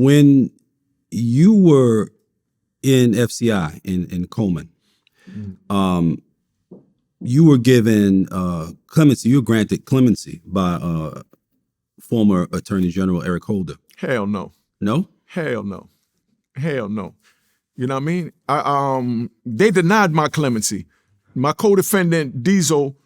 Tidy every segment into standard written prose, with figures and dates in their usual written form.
when you were in FCI in Coleman, you were given clemency. You were granted clemency by former Attorney General Eric Holder. Hell no. No? Hell no. Hell no. You know what I mean? They denied my clemency. My co-defendant, Diesel,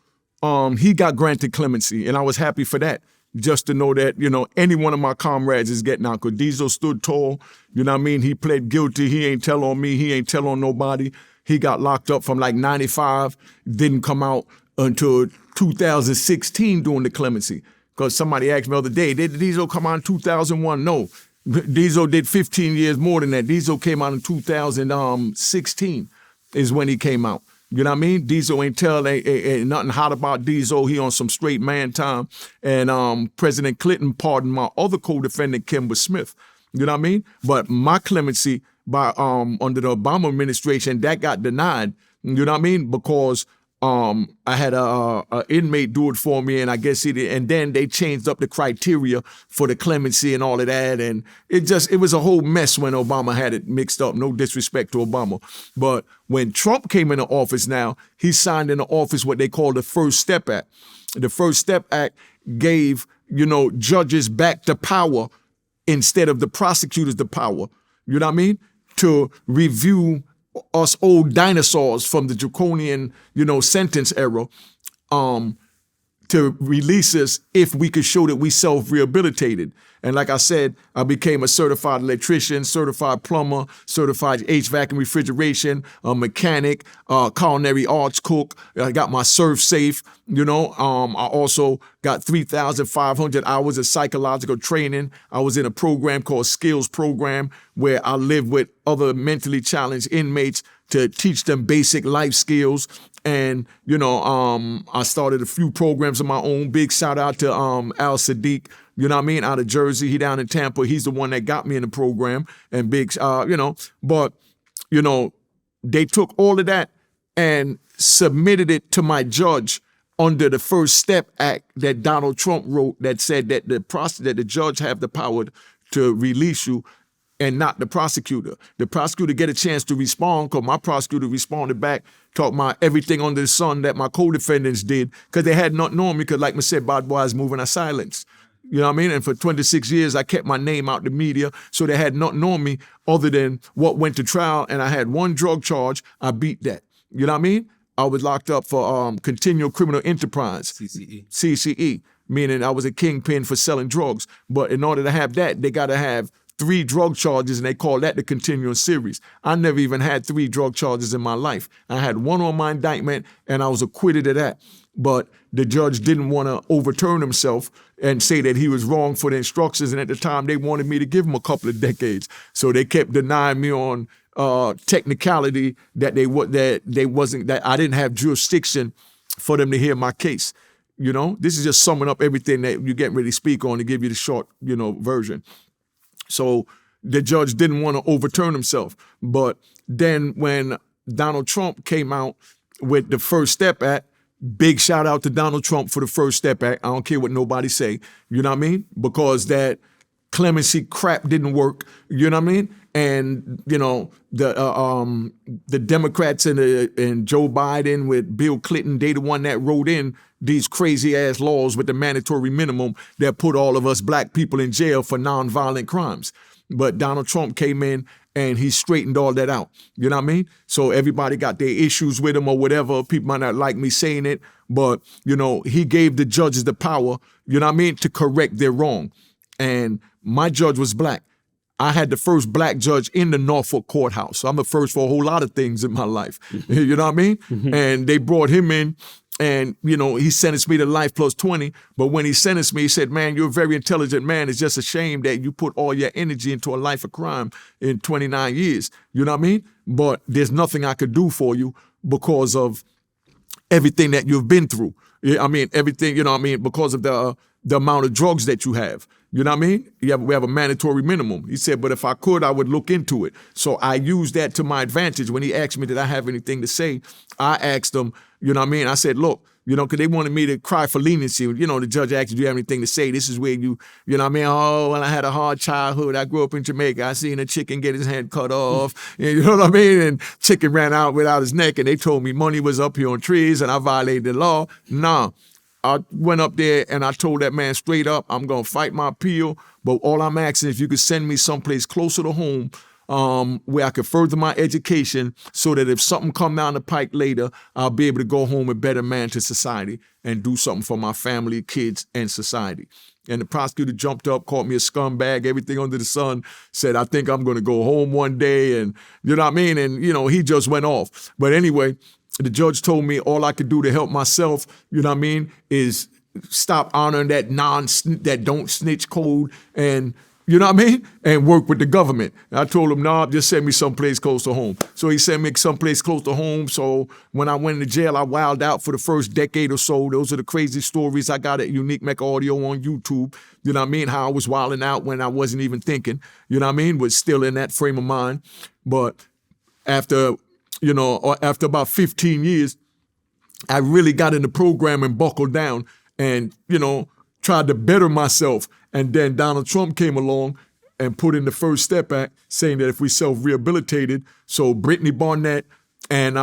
he got granted clemency, and I was happy for that. Just to know that, any one of my comrades is getting out. Because Diesel stood tall, you know what I mean? He pled guilty. He ain't tell on me. He ain't tell on nobody. He got locked up from like 95, didn't come out until 2016 doing the clemency. Because somebody asked me the other day, did Diesel come out in 2001? No. Diesel did 15 years more than that. Diesel came out in 2016 is when he came out. You know what I mean? Diesel ain't nothing hot about Diesel. He on some straight man time. And President Clinton pardoned my other co-defendant, Kimber Smith. You know what I mean? But my clemency by under the Obama administration, that got denied. You know what I mean? Because I had a inmate do it for me, and I guess and then they changed up the criteria for the clemency and all of that, and it was a whole mess when Obama had it mixed up. No disrespect to Obama, but when Trump came into office, now he signed into office what they call the First Step Act. The First Step Act gave judges back the power instead of the prosecutors the power. You know what I mean? To review us old dinosaurs from the draconian, sentence era, to release us if we could show that we self-rehabilitated. And like I said, I became a certified electrician, certified plumber, certified HVAC and refrigeration, a mechanic, culinary arts cook. I got my surf safe, I also got 3,500 hours of psychological training. I was in a program called Skills Program where I lived with other mentally challenged inmates to teach them basic life skills. And, I started a few programs of my own. Big shout out to Al Sadiq, out of Jersey. He down in Tampa. He's the one that got me in the program. And big, but, they took all of that and submitted it to my judge under the First Step Act that Donald Trump wrote that said that the judge have the power to release you and not the prosecutor. The prosecutor get a chance to respond because my prosecutor responded back, talking about everything under the sun that my co-defendants did because they had nothing on me because, like I said, bad boys moving in silence. You know what I mean? And for 26 years, I kept my name out the media, so they had nothing on me other than what went to trial, and I had one drug charge. I beat that. You know what I mean? I was locked up for continual criminal enterprise. CCE, meaning I was a kingpin for selling drugs. But in order to have that, they got to have 3 drug charges, and they call that the continuing series. I never even had 3 drug charges in my life. I had one on my indictment, and I was acquitted of that. But the judge didn't want to overturn himself and say that he was wrong for the instructions, and at the time, they wanted me to give him a couple of decades. So they kept denying me on technicality that that I didn't have jurisdiction for them to hear my case. This is just summing up everything that you get ready to speak on to give you the short, version. So the judge didn't want to overturn himself. But then when Donald Trump came out with the First Step Act, big shout out to Donald Trump for the First Step Act. I don't care what nobody say, you know what I mean? Because that clemency crap didn't work, you know what I mean? And, the Democrats and Joe Biden with Bill Clinton, they the one that wrote in these crazy ass laws with the mandatory minimum that put all of us black people in jail for nonviolent crimes. But Donald Trump came in and he straightened all that out. You know what I mean? So everybody got their issues with him or whatever. People might not like me saying it, but, he gave the judges the power, you know what I mean, to correct their wrong. And my judge was black. I had the first black judge in the Norfolk courthouse. So I'm the first for a whole lot of things in my life. You know what I mean? Mm-hmm. And they brought him in and, he sentenced me to life plus 20. But when he sentenced me, he said, man, you're a very intelligent man. It's just a shame that you put all your energy into a life of crime in 29 years. You know what I mean? But there's nothing I could do for you because of everything that you've been through. I mean, everything, because of the amount of drugs that you have. You know what I mean? We have a mandatory minimum. He said, but if I could, I would look into it. So I used that to my advantage. When he asked me, did I have anything to say? I asked him, you know what I mean? I said, look, because they wanted me to cry for leniency. The judge asked, do you have anything to say? This is where you know what I mean? Oh, well, I had a hard childhood. I grew up in Jamaica. I seen a chicken get his head cut off. And you know what I mean? And chicken ran out without his neck, and they told me money was up here on trees, and I violated the law. Nah. I went up there and I told that man straight up, I'm going to fight my appeal, but all I'm asking is if you could send me someplace closer to home where I could further my education so that if something come down the pike later, I'll be able to go home a better man to society and do something for my family, kids, and society. And the prosecutor jumped up, called me a scumbag, everything under the sun, said, I think I'm going to go home one day, and you know what I mean? And, he just went off. But anyway, the judge told me all I could do to help myself, you know what I mean, is stop honoring that don't snitch code and, you know what I mean, and work with the government. And I told him, nah, just send me someplace close to home. So he sent me someplace close to home. So when I went into jail, I wilded out for the first decade or so. Those are the crazy stories I got at Unique Mecca Audio on YouTube. You know what I mean? How I was wilding out when I wasn't even thinking, you know what I mean, was still in that frame of mind. But after about 15 years, I really got in the program and buckled down and, tried to better myself. And then Donald Trump came along and put in the First Step Act saying that if we self-rehabilitated, so Brittany Barnett and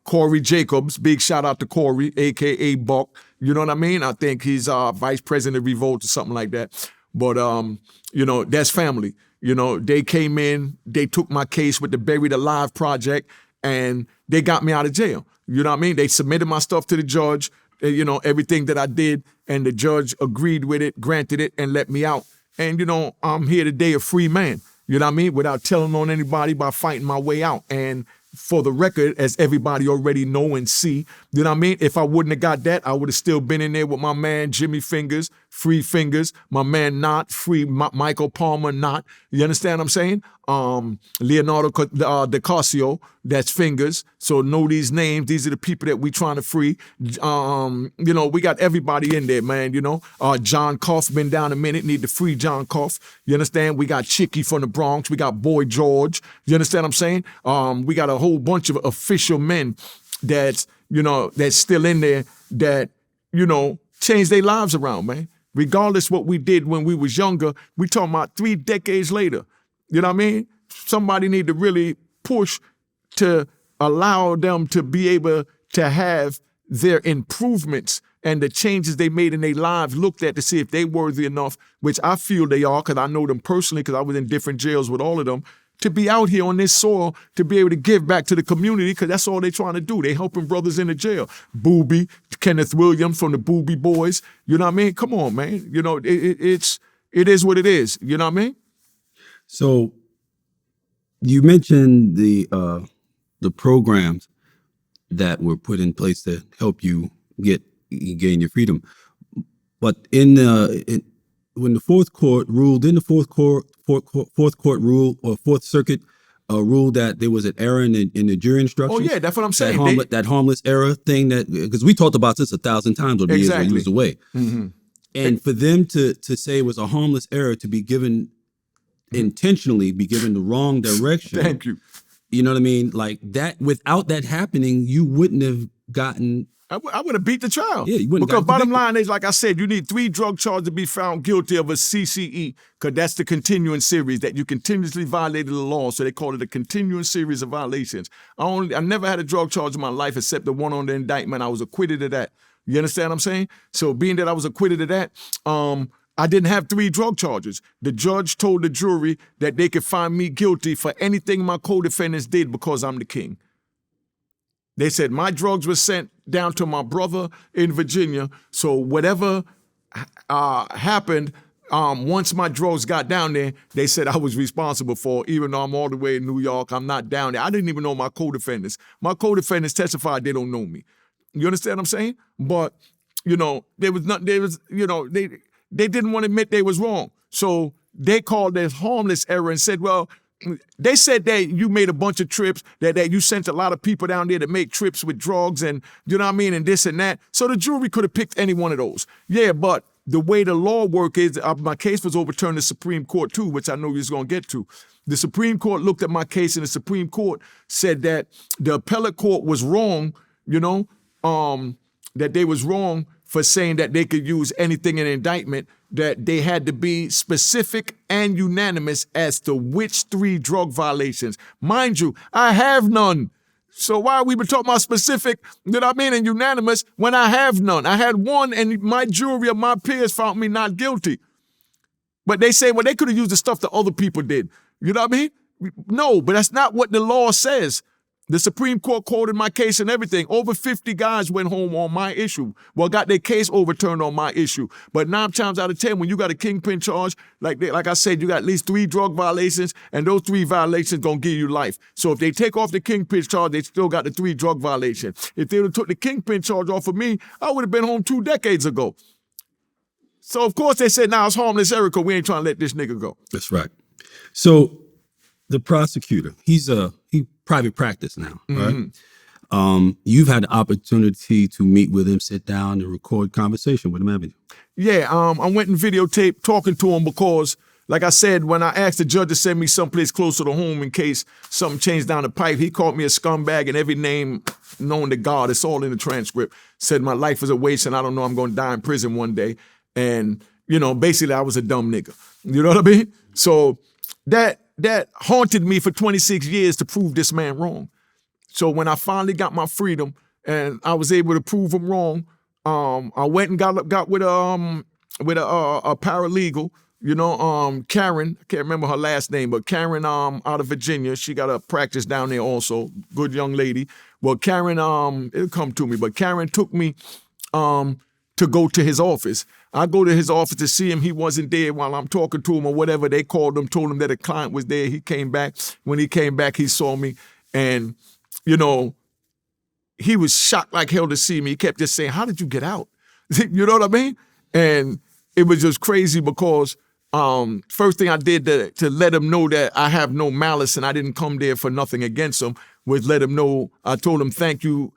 Corey Jacobs, big shout out to Corey, a.k.a. Buck, you know what I mean? I think he's vice president of Revolt or something like that. But, that's family. They came in, they took my case with the Buried Alive Project, and they got me out of jail. You know what I mean? They submitted my stuff to the judge, everything that I did, and the judge agreed with it, granted it, and let me out. And, I'm here today a free man, you know what I mean? Without telling on anybody, by fighting my way out. And for the record, as everybody already know and see, you know what I mean? If I wouldn't have got that, I would have still been in there with my man Jimmy Fingers, free Fingers, my man Knott, free Michael Palmer Knott. You understand what I'm saying? Leonardo DiCasio, that's Fingers. So know these names. These are the people that we trying to free. We got everybody in there, man, John Cuff, been down a minute, need to free John Cuff. You understand? We got Chicky from the Bronx. We got Boy George. You understand what I'm saying? We got a whole bunch of official men that's still in there that, changed their lives around, man. Regardless what we did when we was younger, we talking about 3 decades later. You know what I mean? Somebody need to really push to allow them to be able to have their improvements and the changes they made in their lives looked at to see if they worthy enough, which I feel they are because I know them personally because I was in different jails with all of them, to be out here on this soil, to be able to give back to the community because that's all they're trying to do. They helping brothers in the jail. Booby, Kenneth Williams from the Booby Boys. You know what I mean? Come on, man. It is what it is. You know what I mean? So you mentioned the programs that were put in place to help you gain your freedom, but when the Fourth Court ruled, in the Fourth Court rule or Fourth Circuit ruled that there was an error in the jury instructions. Oh yeah, that's what I'm saying. That harmless error thing because we talked about this 1,000 times over the years when you was away. Mm-hmm. And for them to say it was a harmless error to be given intentionally, be given the wrong direction. Thank you. You know what I mean? Like that, without that happening, you wouldn't have gotten. I would have beat the trial. Yeah, you wouldn't. Because bottom line is, like I said, you need 3 drug charges to be found guilty of a CCE, because that's the continuing series that you continuously violated the law. So they call it a continuing series of violations. I never had a drug charge in my life except the one on the indictment. I was acquitted of that. You understand what I'm saying? So being that I was acquitted of that, I didn't have 3 drug charges. The judge told the jury that they could find me guilty for anything my co-defendants did because I'm the king. They said my drugs were sent down to my brother in Virginia, so whatever happened once my drugs got down there, they said I was responsible for, even though I'm all the way in New York, I'm not down there. I didn't even know my co-defendants. My co-defendants testified they don't know me. You understand what I'm saying? But, they didn't want to admit they was wrong. So they called this harmless error and said, well, they said that you made a bunch of trips, that you sent a lot of people down there to make trips with drugs and, you know what I mean, and this and that. So the jury could have picked any one of those. Yeah, but the way the law work is, my case was overturned in the Supreme Court too, which I know you're going to get to. The Supreme Court looked at my case and the Supreme Court said that the appellate court was wrong, that they was wrong for saying that they could use anything in an indictment, that they had to be specific and unanimous as to which 3 drug violations. Mind you, I have none. So why are we been talking about specific, and unanimous when I have none? I had 1 and my jury of my peers found me not guilty. But they say, well, they could have used the stuff that other people did. You know what I mean? No, but that's not what the law says. The Supreme Court quoted my case and everything. Over 50 guys went home on my issue. Well, got their case overturned on my issue. But 9 times out of 10, when you got a kingpin charge, like I said, you got at least 3 drug violations, and those 3 violations gonna give you life. So if they take off the kingpin charge, they still got the 3 drug violations. If they would have took the kingpin charge off of me, I would have been home 2 decades ago. So of course they said, nah, it's harmless error because we ain't trying to let this nigga go. That's right. So the prosecutor, he private practice now, right? You've had the opportunity to meet with him, sit down, and record conversation with him, haven't you? Yeah, I went and videotaped talking to him because, like I said, when I asked the judge to send me someplace closer to home in case something changed down the pipe, he called me a scumbag and every name known to God. It's all in the transcript. Said my life was a waste and I don't know, I'm going to die in prison one day. And, basically I was a dumb nigga. You know what I mean? So that haunted me for 26 years to prove this man wrong. So when I finally got my freedom and I was able to prove him wrong, I went and got with a paralegal, Karen, I can't remember her last name, but Karen out of Virginia. She got a practice down there also, good young lady. Well, Karen, it'll come to me, but Karen took me to go to his office. I go to his office to see him. He wasn't there while I'm talking to him or whatever. They called him, told him that a client was there. He came back. When he came back, he saw me. And, he was shocked like hell to see me. He kept just saying, how did you get out? You know what I mean? And it was just crazy because first thing I did to let him know that I have no malice and I didn't come there for nothing against him was let him know, I told him, thank you,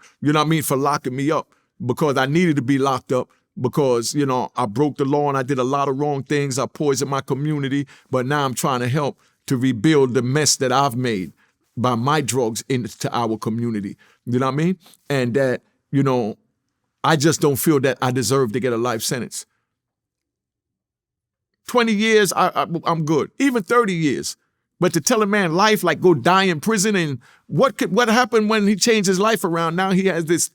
for locking me up because I needed to be locked up. Because, I broke the law and I did a lot of wrong things. I poisoned my community, but now I'm trying to help to rebuild the mess that I've made by my drugs into our community. You know what I mean? And that, I just don't feel that I deserve to get a life sentence. 20 years, I'm good. Even 30 years. But to tell a man life, like go die in prison, and what happened when he changed his life around? Now he has this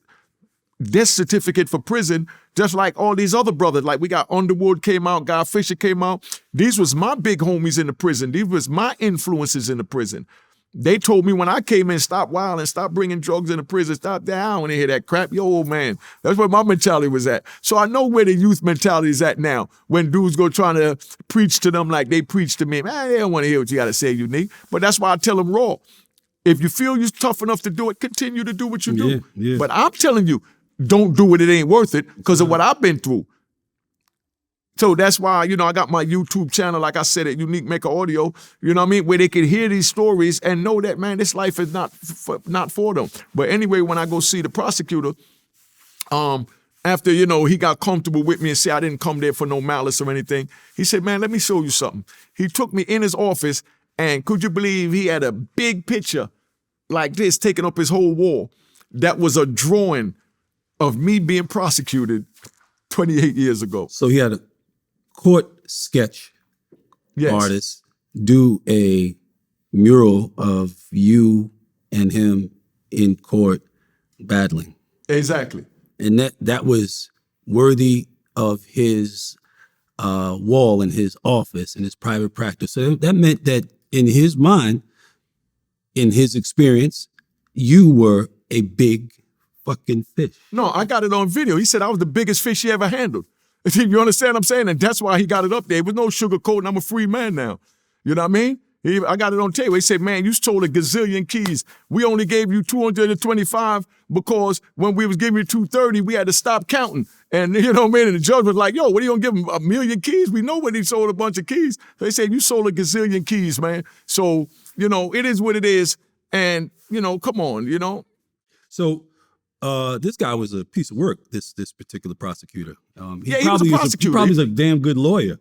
death certificate for prison, just like all these other brothers. Like we got Underwood came out, Guy Fisher came out. These was my big homies in the prison. These was my influences in the prison. They told me when I came in, stop wilding, stop bringing drugs in the prison, stop that. I don't want to hear that crap. Yo, old man. That's where my mentality was at. So I know where the youth mentality is at now. When dudes go trying to preach to them like they preach to me, man, they don't want to hear what you got to say, Unique. But that's why I tell them raw. If you feel you're tough enough to do it, continue to do what you do. Yeah. But I'm telling you, don't do it, it ain't worth it because of what I've been through. So that's why, I got my YouTube channel, like I said, at Unique Mecca Audio, where they can hear these stories and know that, man, this life is not for them. But anyway, when I go see the prosecutor, after, he got comfortable with me and said I didn't come there for no malice or anything, he said, man, let me show you something. He took me in his office, and could you believe he had a big picture like this taking up his whole wall that was a drawing of me being prosecuted 28 years ago. So he had a court sketch artist do a mural of you and him in court battling. Exactly. And that was worthy of his wall in his office, in his private practice. So that meant that in his mind, in his experience, you were a big fucking fish. No, I got it on video. He said I was the biggest fish he ever handled. You understand what I'm saying? And that's why he got it up there. It was no sugarcoating. I'm a free man now. You know what I mean? I got it on tape. He said, man, you stole a gazillion keys. We only gave you 225 because when we was giving you 230, we had to stop counting. And you know what I mean? And the judge was like, yo, what are you gonna give him, 1 million keys? We know when he sold a bunch of keys. They said, you sold a gazillion keys, man. So, it is what it is. And, come on, So this guy was a piece of work, this particular prosecutor. He was a prosecutor. He probably was a damn good lawyer.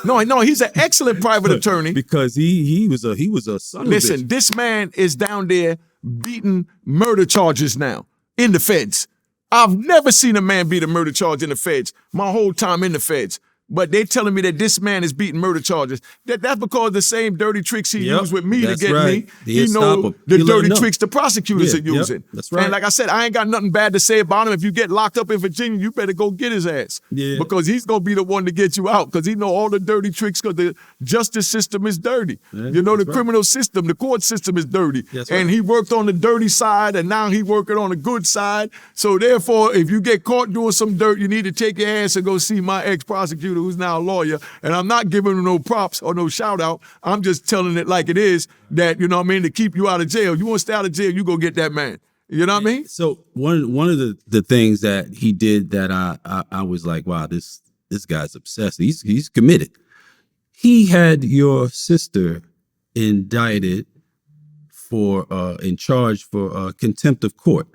No, he's an excellent private attorney. Because he was a son of a bitch. Listen, this man is down there beating murder charges now in the feds. I've never seen a man beat a murder charge in the feds my whole time in the feds. But they telling me that this man is beating murder charges. That's because the same dirty tricks he Yep, used with me to that's get right. me, He'll he stop know 'em. the He'll let 'em dirty know. tricks the prosecutors Yeah, are yep, using. that's right. And like I said, I ain't got nothing bad to say about him. If you get locked up in Virginia, you better go get his ass. Yeah. Because he's going to be the one to get you out because he know all the dirty tricks because the justice system is dirty. Yeah, You know, the that's right. criminal system, the court system is dirty. That's And right. he worked on the dirty side and now he working on the good side. So therefore, if you get caught doing some dirt, you need to take your ass and go see my ex-prosecutor who's now a lawyer. And I'm not giving him no props or no shout out. I'm just telling it like it is that, you know what I mean, to keep you out of jail. You want to stay out of jail, you go get that man. You know what I mean? So one of the things that he did that I was like, wow, this guy's obsessed. He's committed. He had your sister indicted for in charge for contempt of court.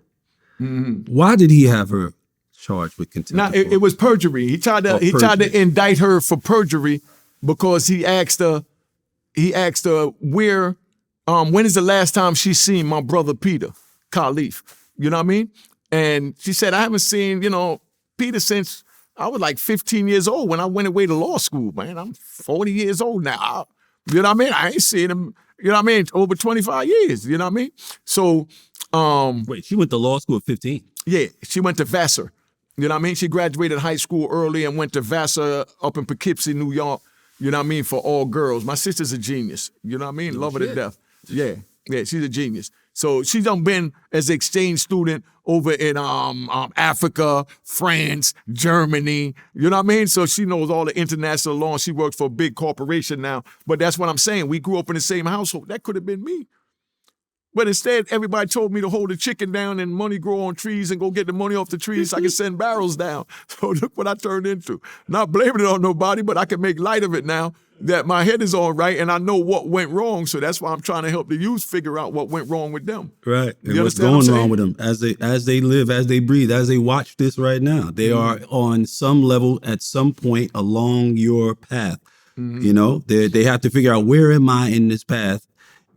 Why did he have her charged with contempt? Now of court? it was perjury. He tried to Perjury. indict her for perjury because he asked her where when is the last time she seen my brother Peter Khalif? You know what I mean? And she said, I haven't seen, Peter since I was like 15 years old when I went away to law school, man. I'm 40 years old now. You know what I mean? I ain't seen him, you know what I mean, over 25 years, you know what I mean? So Wait, she went to law school at 15. yeah, she went to Vassar. You know what I mean? She graduated high school early and went to Vassar up in Poughkeepsie, New York. You know what I mean? For all girls. My sister's a genius. You know what I mean? Love her to death. Yeah, she's a genius. So she's done been as an exchange student over in Africa, France, Germany. You know what I mean? So she knows all the international law. She works for a big corporation now. But that's what I'm saying. We grew up in the same household. That could have been me. But instead, everybody told me to hold the chicken down and money grow on trees and go get the money off the trees so I can send barrels down. So look what I turned into. Not blaming it on nobody, but I can make light of it now that my head is all right and I know what went wrong. So that's why I'm trying to help the youth figure out what went wrong with them. Right. And You what's understand what I'm going wrong saying? with them as they live, as they breathe, as they watch this right now. They are on some level at some point along your path. You know, they have to figure out, where am I in this path?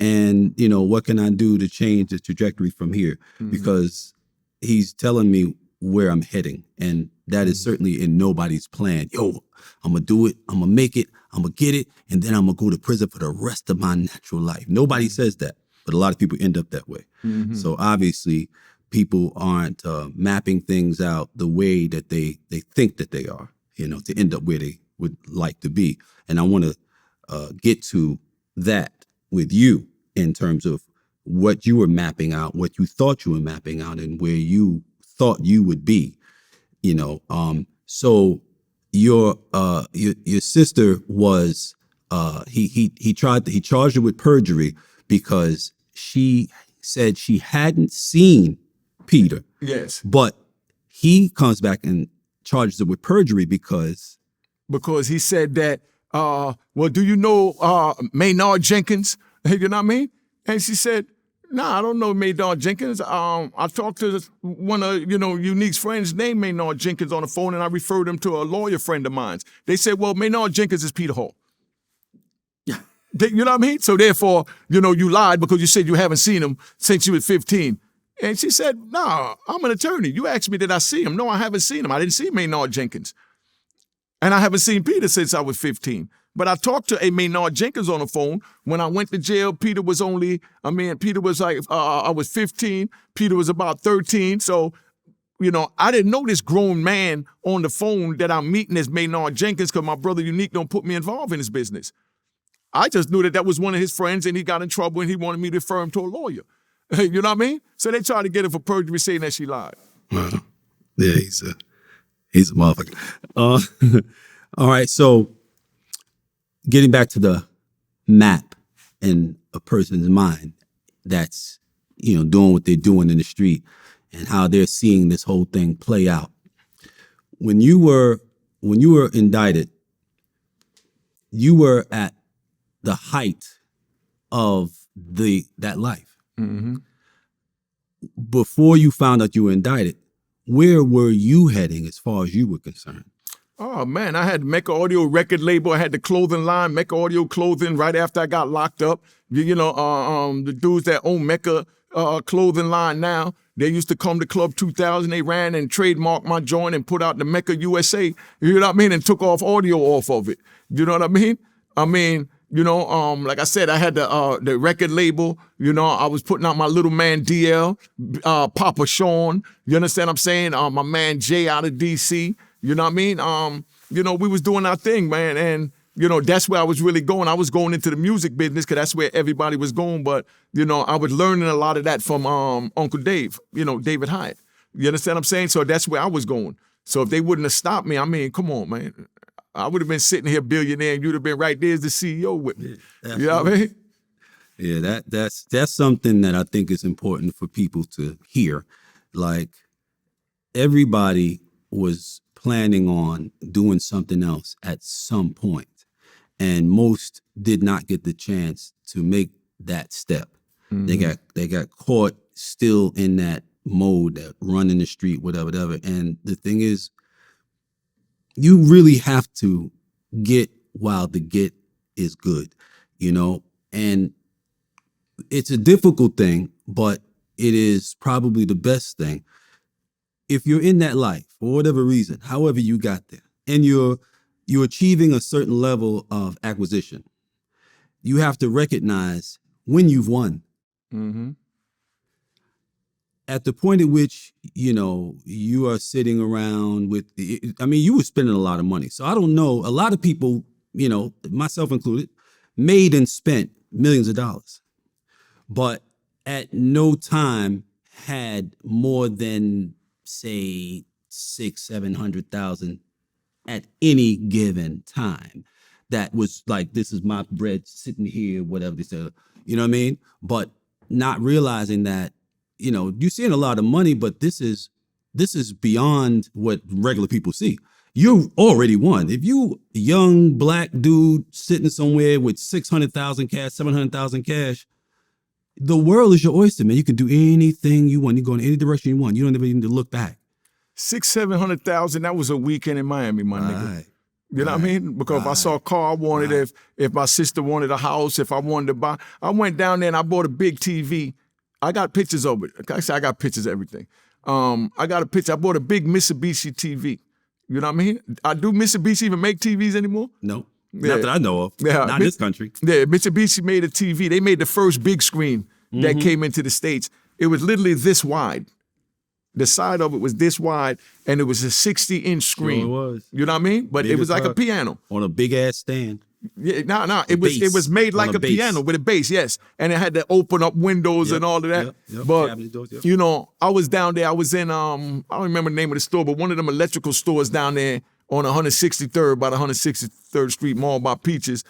And, what can I do to change the trajectory from here? Because he's telling me where I'm heading. And that is certainly in nobody's plan. Yo, I'm going to do it. I'm going to make it. I'm going to get it. And then I'm going to go to prison for the rest of my natural life. Nobody says that, but a lot of people end up that way. So obviously people aren't mapping things out the way that they think that they are, to end up where they would like to be. And I want to get to that with you in terms of what you were mapping out, what you thought you were mapping out, and where you thought you would be. So your sister was he charged her with perjury because she said she hadn't seen Peter. Yes. But he comes back and charges her with perjury because He said that, well, do you know Maynard Jenkins? You know what I mean? And she said, nah, I don't know Maynard Jenkins. I talked to one of, Unique's friends named Maynard Jenkins on the phone, and I referred him to a lawyer friend of mine. They said, well, Maynard Jenkins is Peter Hall. You know what I mean? So therefore, you lied because you said you haven't seen him since you were 15. And she said, nah, I'm an attorney. You asked me, did I see him? No, I haven't seen him. I didn't see Maynard Jenkins. And I haven't seen Peter since I was 15. But I talked to a Maynard Jenkins on the phone. When I went to jail, Peter was like, I was 15. Peter was about 13. So, I didn't know this grown man on the phone that I'm meeting as Maynard Jenkins because my brother Unique don't put me involved in his business. I just knew that was one of his friends and he got in trouble and he wanted me to refer him to a lawyer. You know what I mean? So they tried to get her for perjury saying that she lied. Wow. Yeah, he's a motherfucker. All right, so getting back to the map in a person's mind that's, doing what they're doing in the street and how they're seeing this whole thing play out. When you were indicted, you were at the height of that life. Before you found out you were indicted, where were you heading as far as you were concerned? Oh, man, I had Mecca Audio record label. I had the clothing line, Mecca Audio Clothing, right after I got locked up. The dudes that own Mecca clothing line now, They used to come to Club 2000. They ran and trademarked my joint and put out the Mecca USA. You know what I mean? And took off audio off of it. You know what I mean? Like I said, I had the record label. I was putting out my little man DL, Papa Sean. You understand what I'm saying? My man Jay out of DC. You know what I mean? We was doing our thing, man, and that's where I was really going. I was going into the music business because that's where everybody was going. But I was learning a lot of that from Uncle Dave. David Hyatt. You understand what I'm saying? So that's where I was going. So if they wouldn't have stopped me, I mean, come on, man. I would have been sitting here billionaire, and you'd have been right there as the CEO with me. Yeah, you know what I mean? Yeah, that's something that I think is important for people to hear. Like, everybody was planning on doing something else at some point, and most did not get the chance to make that step. Mm-hmm. They got caught still in that mode, that running the street, whatever. And the thing is, you really have to get while the get is good, and it's a difficult thing, but it is probably the best thing. If you're in that life for whatever reason, however you got there, and you're achieving a certain level of acquisition, you have to recognize when you've won. Mm-hmm. At the point at which, you are sitting around with, you were spending a lot of money. So I don't know, a lot of people, myself included, made and spent millions of dollars, but at no time had more than, say, 600,000-700,000 at any given time. That was like, this is my bread sitting here, whatever they say, you know what I mean? But not realizing that, you're seeing a lot of money, but this is beyond what regular people see. You already won. If you a young black dude sitting somewhere with 600,000 cash, 700,000 cash, the world is your oyster, man. You can do anything you want. You go in any direction you want. You don't even need to look back. 600,000-700,000. That was a weekend in Miami, my nigga. You know what I mean? Because if I saw a car I wanted, if my sister wanted a house, if I wanted to buy, I went down there and I bought a big TV. I got pictures of it. I got pictures of everything. I got a picture. I bought a big Mitsubishi TV. You know what I mean? Do Mitsubishi even make TVs anymore? No. Yeah. Not that I know of. Yeah. Not in this country. Yeah, Mitsubishi made a TV. They made the first big screen that came into the States. It was literally this wide. The side of it was this wide, and it was a 60-inch screen. Sure it was. You know what I mean? But it was like a piano. On a big-ass stand. Yeah, no. It was made like a piano with a bass, yes. And it had to open up windows and all of that. Yep. But, I was down there. I was in, I don't remember the name of the store, but one of them electrical stores down there on 163rd, by the 163rd Street Mall by Peaches.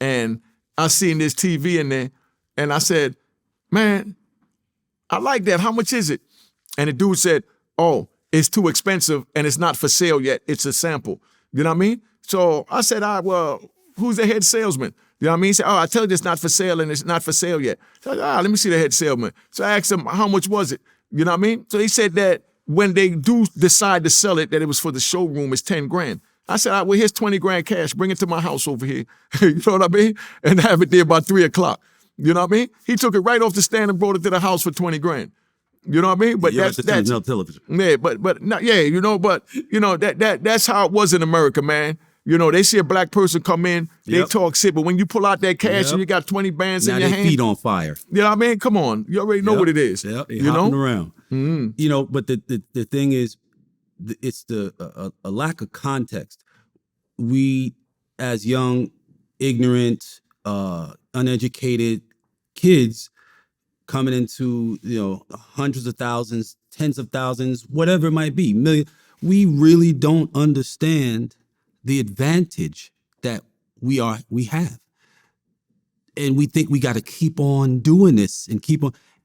And I seen this TV in there, and I said, man, I like that. How much is it? And the dude said, oh, it's too expensive, and it's not for sale yet. It's a sample. You know what I mean? So I said, well, who's the head salesman? You know what I mean? He said, I tell you it's not for sale and it's not for sale yet. So I said, let me see the head salesman. So I asked him, how much was it? You know what I mean? So he said that when they do decide to sell it, that it was for the showroom, it's 10 grand. I said, well, here's 20 grand cash. Bring it to my house over here. You know what I mean? And have it there by 3 o'clock. You know what I mean? He took it right off the stand and brought it to the house for 20 grand. You know what I mean? But that's television. Yeah, but not, yeah, that's how it was in America, man. They see a black person come in, they talk shit, but when you pull out that cash and you got 20 bands in your hand, feet on fire. You know what I mean? Come on, you already know what it is. Yeah, hopping around. Mm-hmm. But the thing is, it's a lack of context. We, as young, ignorant, uneducated kids, coming into, hundreds of thousands, tens of thousands, whatever it might be, million, we really don't understand the advantage that we have. And we think we got to keep on doing this and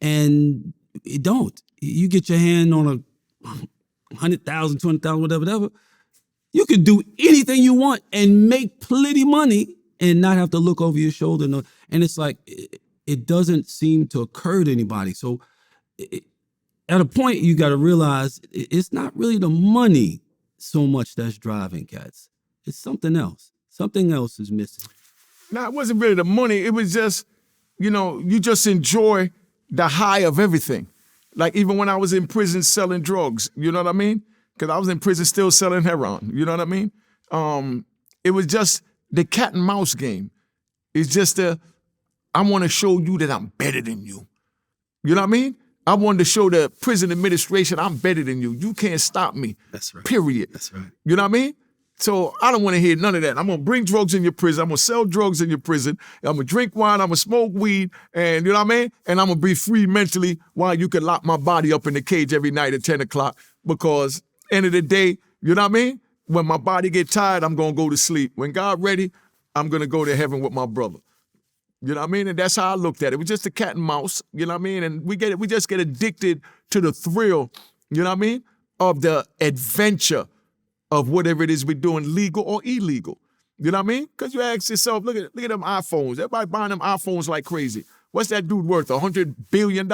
and it don't. You get your hand on a 100,000, 200,000, whatever, you can do anything you want and make plenty money and not have to look over your shoulder. And it's like, it doesn't seem to occur to anybody. So at a point, you got to realize it's not really the money so much that's driving cats. It's something else. Something else is missing. No, it wasn't really the money. It was just, you just enjoy the high of everything. Like even when I was in prison selling drugs, you know what I mean? Because I was in prison still selling heroin, you know what I mean? It was just the cat and mouse game. It's just I want to show you that I'm better than you. You know what I mean? I wanted to show the prison administration I'm better than you. You can't stop me. That's right. Period. That's right. You know what I mean? So I don't want to hear none of that. I'm going to bring drugs in your prison. I'm going to sell drugs in your prison. I'm going to drink wine. I'm going to smoke weed. And you know what I mean? And I'm going to be free mentally while you can lock my body up in the cage every night at 10 o'clock. Because end of the day, you know what I mean? When my body get tired, I'm going to go to sleep. When God ready, I'm going to go to heaven with my brother. You know what I mean? And that's how I looked at it. It was just a cat and mouse, you know what I mean? And we just get addicted to the thrill, you know what I mean, of the adventure of whatever it is we're doing, legal or illegal. You know what I mean? Because you ask yourself, look at them iPhones. Everybody buying them iPhones like crazy. What's that dude worth? $100 billion?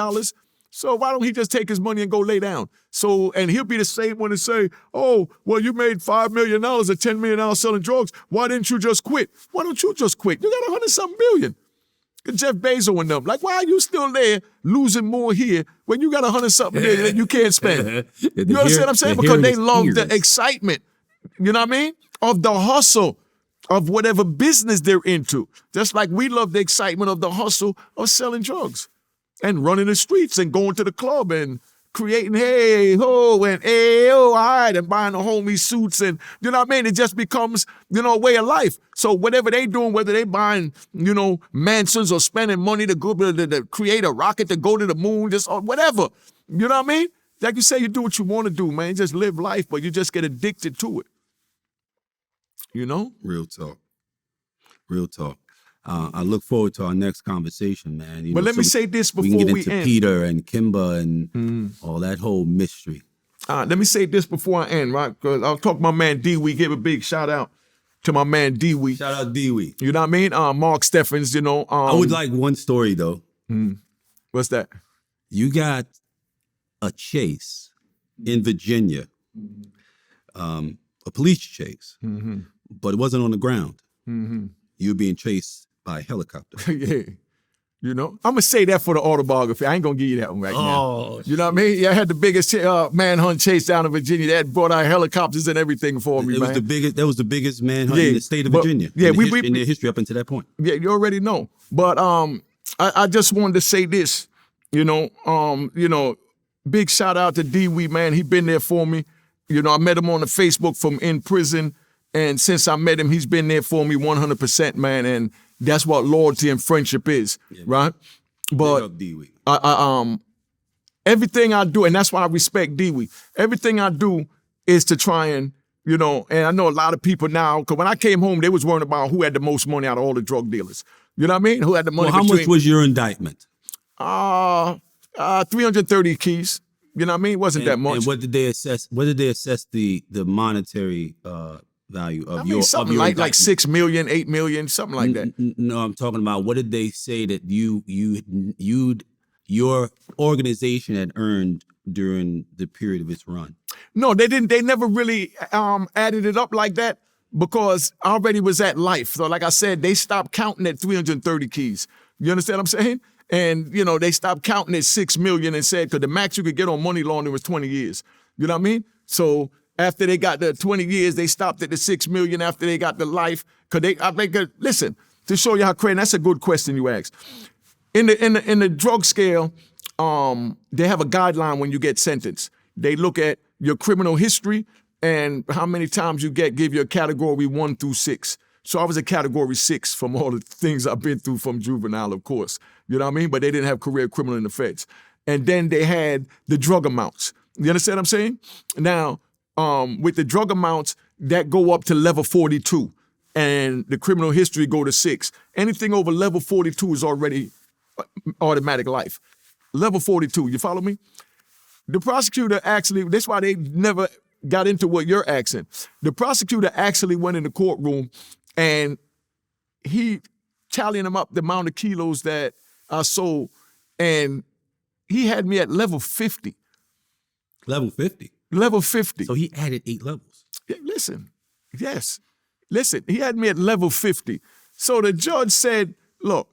So why don't he just take his money and go lay down? So, and he'll be the same one to say, oh, well, you made $5 million or $10 million selling drugs. Why didn't you just quit? Why don't you just quit? You got 100-something billion. Jeff Bezos and them. Like, why are you still there losing more here when you got 100-something million that you can't spend? You understand what I'm saying? Because they love the excitement, you know what I mean? Of the hustle of whatever business they're into. Just like we love the excitement of the hustle of selling drugs and running the streets and going to the club and creating hey ho and hey oh all right and buying the homie suits and you know what I mean? It just becomes, you know, a way of life. So whatever they doing, whether they buying, you know, mansions or spending money to go to create a rocket to go to the moon, just or whatever. You know what I mean? Like you say, you do what you want to do, man. You just live life, but you just get addicted to it. You know? Real talk. Real talk. I look forward to our next conversation, man. But let me say this before we can get we into end. Peter and Kimba and all that whole mystery. Let me say this before I end, right? Because I'll talk to my man D-Wee, give a big shout out to my man D-Wee. Shout out Dewey. You know what I mean? Mark Steffens, you know. I would like one story though. What's that? You got a chase in Virginia, a police chase, but it wasn't on the ground. You were being chased by a helicopter. Yeah. You know, I'm going to say that for the autobiography. I ain't going to give you that one right now. You know what I mean? Yeah, I had the biggest manhunt chase down in Virginia. They had brought out helicopters and everything for me, man. That was the biggest manhunt in the state of Virginia. Yeah, in their history up until that point. Yeah, you already know. But I just wanted to say this, you know, big shout out to D-Wee, man. He been there for me. You know, I met him on the Facebook from in prison. And since I met him, he's been there for me 100%, man. And that's what loyalty and friendship is, right? But everything I do, and that's why I respect D-Wee, everything I do is to try and, you know, and I know a lot of people now, because when I came home, they was worrying about who had the most money out of all the drug dealers. You know what I mean? Who had the money? Well, how much was your indictment? 330 keys. You know what I mean? It wasn't that much. And what did they assess? What did they assess the monetary value of your something of your like 6 million, 8 million, something like that. No, I'm talking about what did they say that your organization had earned during the period of its run? No, they didn't. They never really added it up like that because I already was at life. So like I said, they stopped counting at 330 keys. You understand what I'm saying? And, you know, they stopped counting at 6 million and said, because the max you could get on money laundering was 20 years. You know what I mean? So after they got the 20 years, they stopped at the 6 million after they got the life. Listen, to show you how crazy, that's a good question you asked. In the drug scale, they have a guideline when you get sentenced. They look at your criminal history and how many times you give you a category 1 through 6. So I was a category 6 from all the things I've been through from juvenile, of course. You know what I mean? But they didn't have career criminal in the feds. And then they had the drug amounts. You understand what I'm saying? Now, with the drug amounts, that go up to level 42. And the criminal history go to 6. Anything over level 42 is already automatic life. Level 42, you follow me? The prosecutor actually, that's why they never got into what you're asking. The prosecutor actually went in the courtroom and he tallying them up the amount of kilos that I sold, and he had me at level 50. Level 50? Level 50. So he added 8 levels. Yeah, listen, he had me at level 50. So the judge said, look,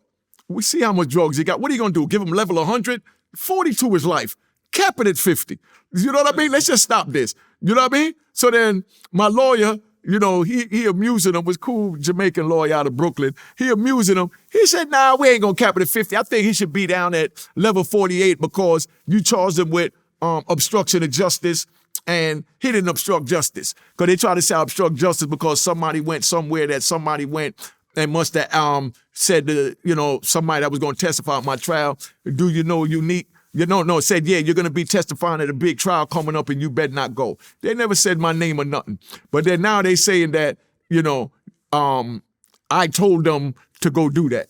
we see how much drugs he got. What are you going to do? Give him level 100? 42 is life. cap it at 50. You know what I mean? Let's just stop this. You know what I mean? So then my lawyer, you know, he amusing him, was cool Jamaican lawyer out of Brooklyn. He amusing him. He said, nah, we ain't gonna cap it at 50. I think he should be down at level 48 because you charged him with obstruction of justice, and he didn't obstruct justice. Because they try to say I obstruct justice because somebody went somewhere that somebody went and must have said to, you know, somebody that was going to testify at my trial, do you know unique? You know, no, said, yeah, you're going to be testifying at a big trial coming up and you better not go. They never said my name or nothing. But then now they saying that, you know, I told them to go do that.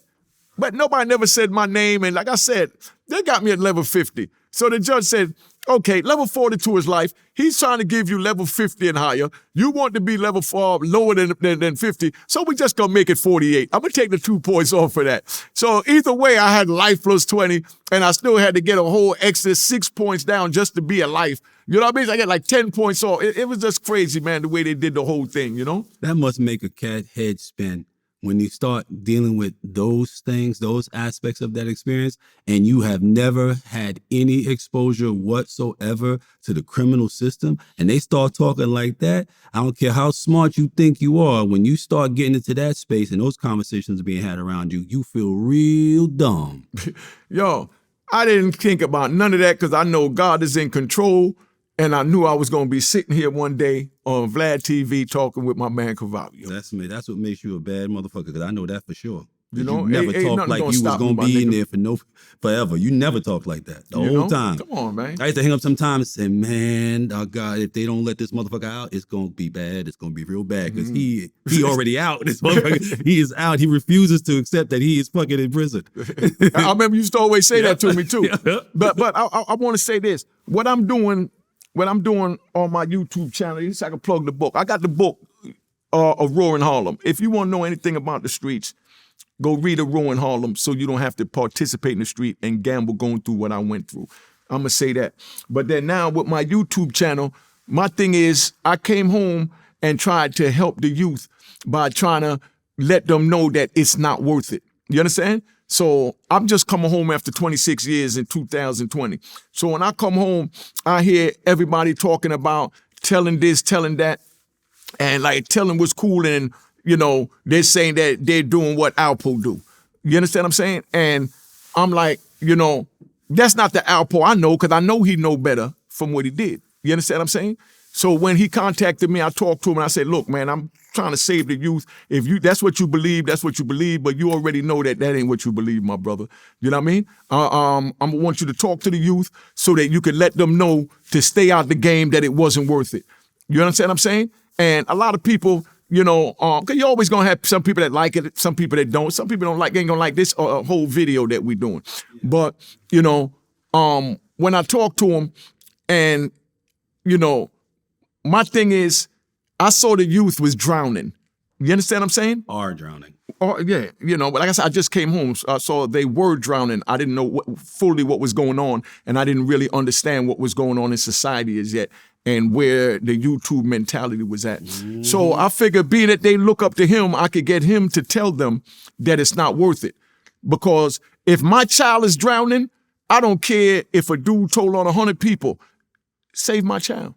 But nobody never said my name. And like I said, they got me at level 50. So the judge said, okay, level 42 is life. He's trying to give you level 50 and higher. You want to be level 4 lower than 50. So we just gonna make it 48. I'm gonna take the 2 points off for that. So either way, I had life plus 20, and I still had to get a whole extra 6 points down just to be a life. You know what I mean? I get like 10 points off. It was just crazy, man, the way they did the whole thing, you know? That must make a cat head spin when you start dealing with those things, those aspects of that experience, and you have never had any exposure whatsoever to the criminal system, and they start talking like that. I don't care how smart you think you are, when you start getting into that space and those conversations are being had around you, you feel real dumb. Yo, I didn't think about none of that because I know God is in control. And I knew I was going to be sitting here one day on Vlad TV talking with my man Cavallo. That's me. That's what makes you a bad motherfucker, because I know that for sure. You know, you never ain't talked nothing like gonna you was stop going me, to be my in nigga. there forever. You never talked like that the You whole know? time. Come on, man. I used to hang up sometimes and say, man, oh God, if they don't let this motherfucker out, it's going to be bad. It's going to be real bad, because he already out. This motherfucker, he is out. He refuses to accept that he is fucking in prison. I remember you used to always say that to me too. But I want to say this. What I'm doing on my YouTube channel, at least I can plug the book. I got the book of Roaring Harlem. If you want to know anything about the streets, go read a Roaring Harlem so you don't have to participate in the street and gamble going through what I went through. I'm going to say that. But then now with my YouTube channel, my thing is I came home and tried to help the youth by trying to let them know that it's not worth it. You understand? So I'm just coming home after 26 years in 2020. So when I come home, I hear everybody talking about telling this, telling that, and like telling what's cool, and you know, they're saying that they're doing what Alpo do. You understand what I'm saying? And I'm like, you know, that's not the Alpo I know, because I know he know better from what he did. You understand what I'm saying? So when he contacted me, I talked to him and I said, look, man, I'm trying to save the youth. If that's what you believe, that's what you believe, but you already know that ain't what you believe, my brother. You know what I mean? I want you to talk to the youth so that you can let them know to stay out the game, that it wasn't worth it. You understand what I'm saying? And a lot of people, you know, because you're always going to have some people that like it, some people that don't. Some people ain't going to like this whole video that we're doing. But, you know, when I talk to them, and, you know, my thing is, I saw the youth was drowning. You understand what I'm saying? Are drowning. Oh, yeah, you know, but like I said, I just came home, so I saw they were drowning. I didn't know fully what was going on, and I didn't really understand what was going on in society as yet, and where the YouTube mentality was at. So I figured, being that they look up to him, I could get him to tell them that it's not worth it. Because if my child is drowning, I don't care if a dude told on 100 people, save my child.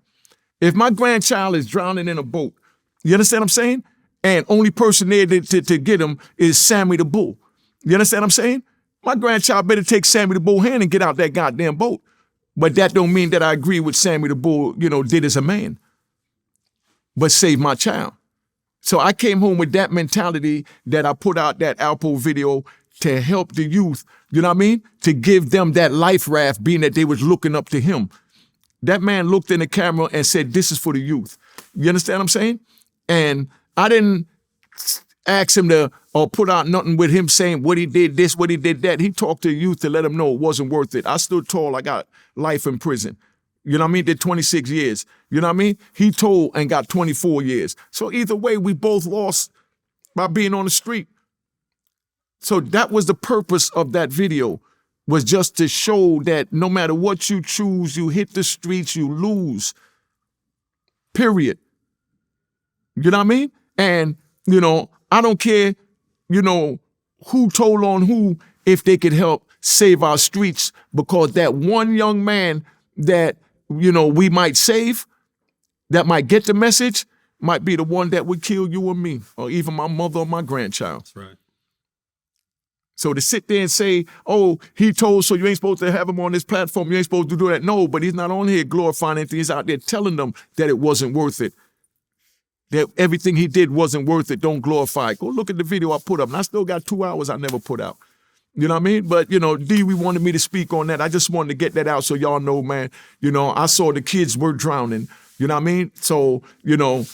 If my grandchild is drowning in a boat, you understand what I'm saying? And only person there to get him is Sammy the Bull. You understand what I'm saying? My grandchild better take Sammy the Bull hand and get out that goddamn boat. But that don't mean that I agree with Sammy the Bull, you know, did as a man. But save my child. So I came home with that mentality, that I put out that Alpo video to help the youth, you know what I mean? To give them that life raft, being that they was looking up to him. That man looked in the camera and said, this is for the youth. You understand what I'm saying? And I didn't ask him to or put out nothing with him saying what he did this, what he did that. He talked to the youth to let them know it wasn't worth it. I stood tall. I got life in prison. You know what I mean? Did 26 years. You know what I mean? He told and got 24 years. So either way, we both lost by being on the street. So that was the purpose of that video, was just to show that no matter what you choose, you hit the streets, you lose. Period. You know what I mean? And, you know, I don't care, you know, who told on who, if they could help save our streets, because that one young man that, you know, we might save, that might get the message, might be the one that would kill you or me, or even my mother or my grandchild. That's right. So to sit there and say, oh, he told, so you ain't supposed to have him on this platform, you ain't supposed to do that. No, but he's not on here glorifying anything. He's out there telling them that it wasn't worth it. That everything he did wasn't worth it. Don't glorify it. Go look at the video I put up. And I still got 2 hours I never put out. You know what I mean? But, you know, D, we wanted me to speak on that. I just wanted to get that out so y'all know, man. You know, I saw the kids were drowning. You know what I mean? So, you know,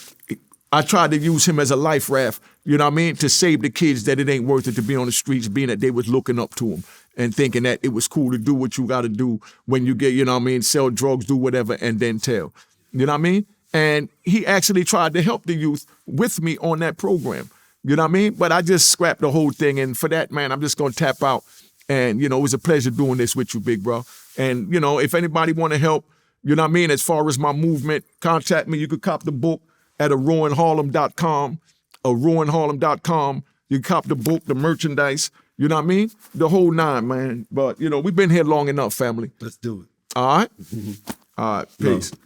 I tried to use him as a life raft, you know what I mean, to save the kids that it ain't worth it to be on the streets, being that they was looking up to him and thinking that it was cool to do what you got to do when you get, you know what I mean, sell drugs, do whatever, and then tell. You know what I mean? And he actually tried to help the youth with me on that program. You know what I mean? But I just scrapped the whole thing. And for that, man, I'm just going to tap out. And, you know, it was a pleasure doing this with you, big bro. And, you know, if anybody want to help, you know what I mean, as far as my movement, contact me. You could cop the book at aruinharlem.com, aruinharlem.com. You can cop the book, the merchandise, you know what I mean? The whole nine, man. But, you know, we've been here long enough, family. Let's do it. All right? All right, peace. Love.